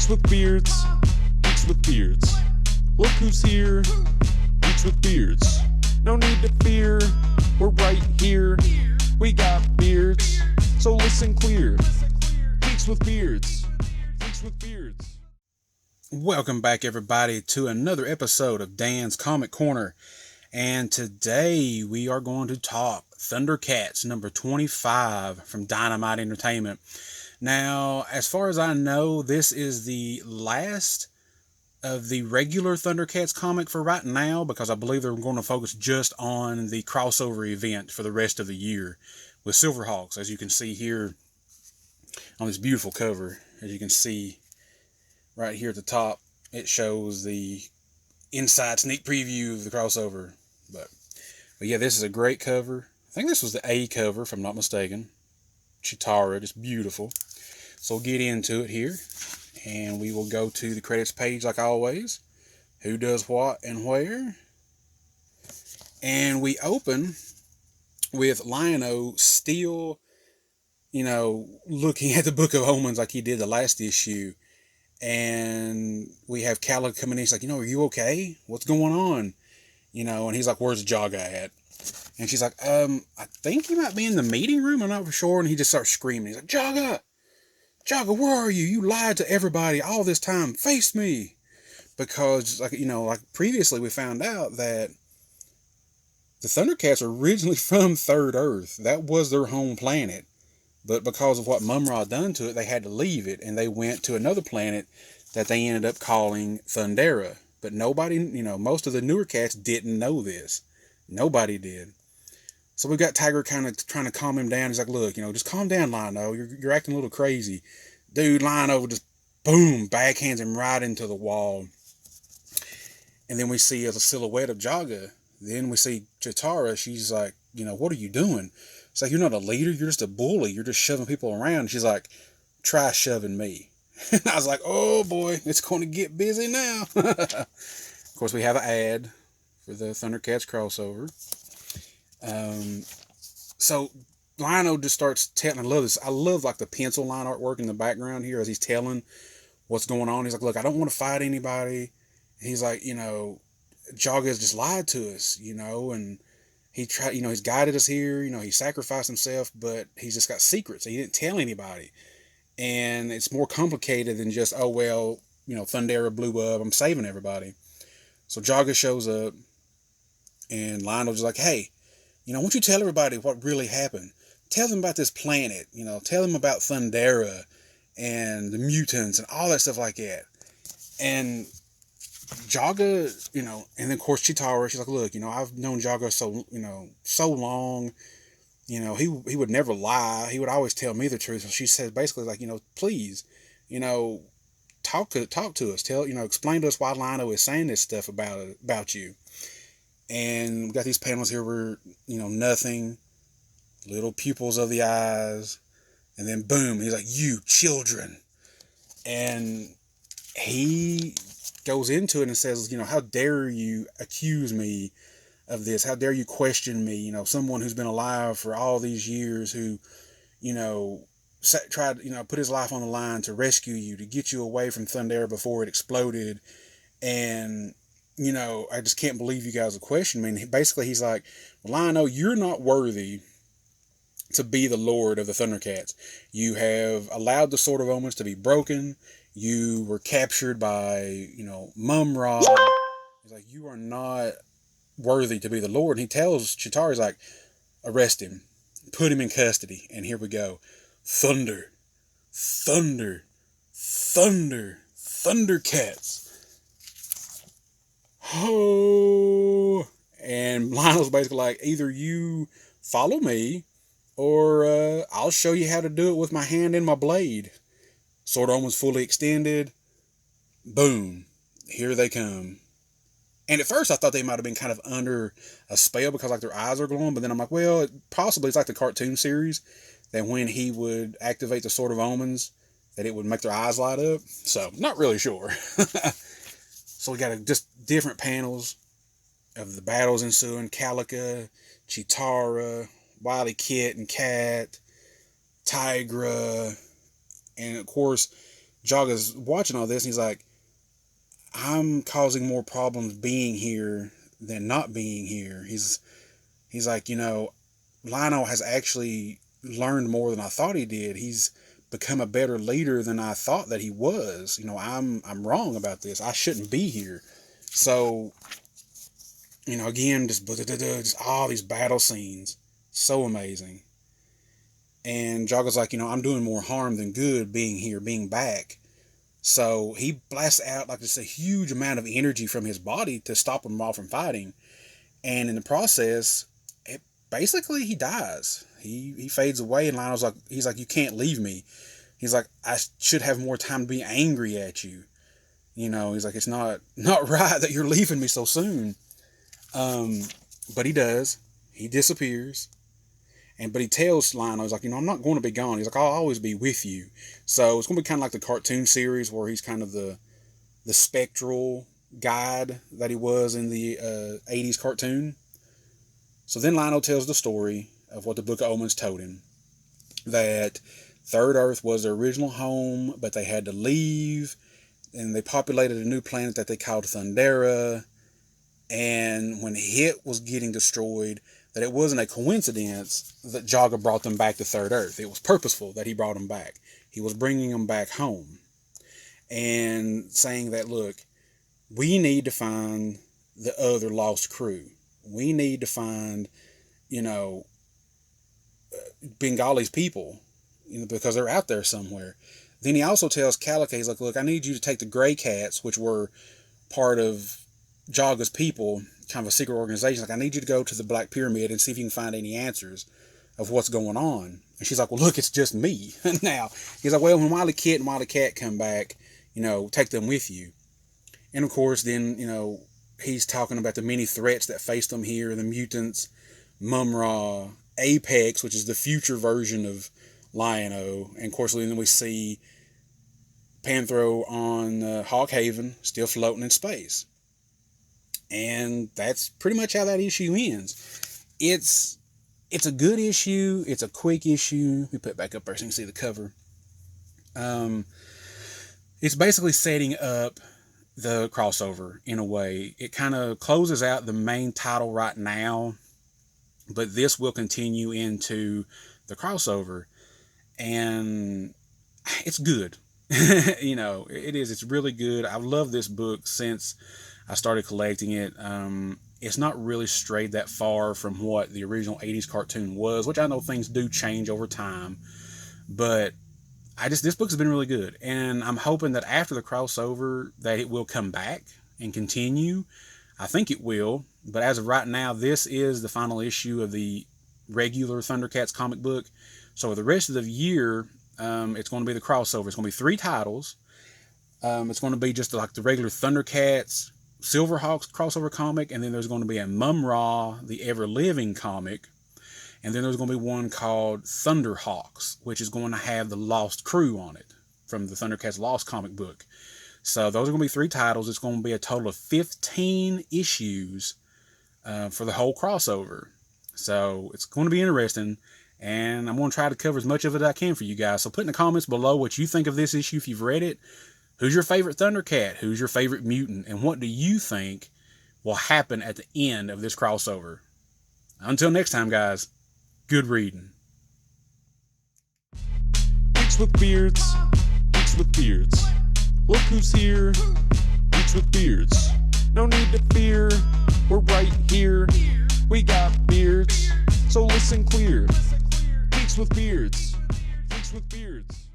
Geeks with beards, geeks with beards. Look who's here, geeks with beards. No need to fear, we're right here. We got beards, so listen clear. Geeks with beards, geeks with beards. Welcome back, everybody, to another episode of Dan's Comic Corner. And today we are going to talk Thundercats number 25 from Dynamite Entertainment. Now, as far as I know, this is the last of the regular Thundercats comic for right now, because I believe they're going to focus just on the crossover event for the rest of the year with Silverhawks, as you can see here on this beautiful cover. As you can see right here at the top, it shows the inside sneak preview of the crossover. But yeah, this is a great cover. I think this was the A cover, if I'm not mistaken. Chitara, just beautiful. So we'll get into it here, and we will go to the credits page like always. Who does what and where. And we open with Lion-O still, looking at the Book of Omens like he did the last issue. And we have Calla coming in. He's like, are you okay? What's going on? And he's like, where's Jaga at? And she's like, I think he might be in the meeting room. I'm not for sure. And he just starts screaming. He's like, Jaga, where are you? You lied to everybody all this time. Face me. Because, like previously we found out that the Thundercats are originally from Third Earth. That was their home planet. But because of what Mum-Ra done to it, they had to leave it. And they went to another planet that they ended up calling Thundera. But nobody, most of the newer cats didn't know this. Nobody did. So we got Tiger kind of trying to calm him down. He's like, look, just calm down, Lion-O. You're acting a little crazy. Dude, Lion-O just, boom, backhands him right into the wall. And then we see a silhouette of Jaga. Then we see Chitara. She's like, what are you doing? It's like, you're not a leader. You're just a bully. You're just shoving people around. She's like, try shoving me. And I was like, oh boy, it's going to get busy now. Of course, we have an ad for the Thundercats crossover. So Lion-O just starts telling, I love this. I love like the pencil line artwork in the background here as he's telling what's going on. He's like, look, I don't want to fight anybody. And he's like, Jaga's just lied to us, and he tried, he's guided us here, he sacrificed himself, but he's just got secrets. He didn't tell anybody. And it's more complicated than just, oh, well, Thundera blew up, I'm saving everybody. So Jaga shows up, and Lion-O's just like, hey, why don't you tell everybody what really happened? Tell them about this planet, tell them about Thundera and the mutants and all that stuff like that. And Jaga, and then of course Chitara, she's like, look, I've known Jaga so long, he would never lie. He would always tell me the truth. So she says basically like, please, talk to us. Explain to us why Lion-O is saying this stuff about you. And we got these panels here where, nothing, little pupils of the eyes, and then boom, he's like, you children. And he goes into it and says, how dare you accuse me of this? How dare you question me? Someone who's been alive for all these years who, tried, put his life on the line to rescue you, to get you away from Thundera before it exploded. And, I just can't believe you guys will question me. And basically he's like, well, Lion-O, you're not worthy to be the Lord of the Thundercats. You have allowed the Sword of Omens to be broken. You were captured by, Mum-Ra. He's like, you are not worthy to be the Lord. And he tells Chitara, he's like, arrest him. Put him in custody. And here we go. Thunder. Thundercats. Oh. And Lionel's basically like, either you follow me, or I'll show you how to do it with my hand and my blade. Sword of Omens fully extended. Boom. Here they come. And at first I thought they might have been kind of under a spell because like their eyes are glowing. But then I'm like, well, possibly it's like the cartoon series that when he would activate the Sword of Omens, that it would make their eyes light up. So not really sure. So we got just different panels of the battles ensuing. Calica, Chitara, Wily Kit and Cat, Tigra, and of course Jaga's watching all this, and he's like, I'm causing more problems being here than not being here. He's like, Lionel has actually learned more than I thought he did. He's become a better leader than I thought that he was. I'm wrong about this. I shouldn't be here. So, again, just all these battle scenes. So amazing. And Jaga's like, I'm doing more harm than good being here, being back. So he blasts out like just a huge amount of energy from his body to stop him all from fighting. And in the process, basically he dies. He fades away, and Lionel's like, he's like, you can't leave me. He's like, I should have more time to be angry at you. He's like, it's not right that you're leaving me so soon. But he does. He disappears. But he tells Lionel, he's like, I'm not going to be gone. He's like, I'll always be with you. So it's going to be kind of like the cartoon series where he's kind of the spectral guide that he was in the 80s cartoon. So then Lionel tells the story of what the Book of Omens told him. That Third Earth was their original home, but they had to leave. And they populated a new planet that they called Thundera. And when Hit was getting destroyed, that it wasn't a coincidence that Jaga brought them back to Third Earth. It was purposeful that he brought them back. He was bringing them back home. And saying that, look, we need to find the other lost crew. We need to find, Bengali's people, because they're out there somewhere. Then he also tells Calico, he's like, look, I need you to take the Grey Cats, which were part of Jaga's people, kind of a secret organization. Like, I need you to go to the Black Pyramid and see if you can find any answers of what's going on. And she's like, well, look, it's just me now. He's like, well, when Wily Kit and Wily Cat come back, take them with you. And of course, then, he's talking about the many threats that face them here, the mutants, Mumra, Apex, which is the future version of Lion-O. And of course, then we see Panthro on Hawk Haven, still floating in space. And that's pretty much how that issue ends. It's a good issue. It's a quick issue. Let me put it back up there so you can see the cover. It's basically setting up the crossover in a way. It kind of closes out the main title right now, but this will continue into the crossover. And it's good. It is. It's really good. I've loved this book since I started collecting it. It's not really strayed that far from what the original 80s cartoon was, which I know things do change over time. But this book has been really good. And I'm hoping that after the crossover that it will come back and continue. I think it will. But as of right now, this is the final issue of the regular Thundercats comic book. So the rest of the year, it's going to be the crossover. It's going to be 3 titles. It's going to be just like the regular Thundercats, Silverhawks crossover comic, and then there's going to be a Mum-Ra, the Ever-Living comic, and then there's going to be one called Thunderhawks, which is going to have the Lost Crew on it from the Thundercats Lost comic book. So those are going to be 3 titles. It's going to be a total of 15 issues for the whole crossover. So it's going to be interesting, and I'm going to try to cover as much of it as I can for you guys. So put in the comments below what you think of this issue if you've read it. Who's your favorite Thundercat? Who's your favorite mutant? And what do you think will happen at the end of this crossover? Until next time, guys, good reading. Geeks with beards. Geeks with beards. Look who's here. Geeks with beards. No need to fear. We're right here. We got beards. So listen clear. Geeks with beards. Geeks with beards.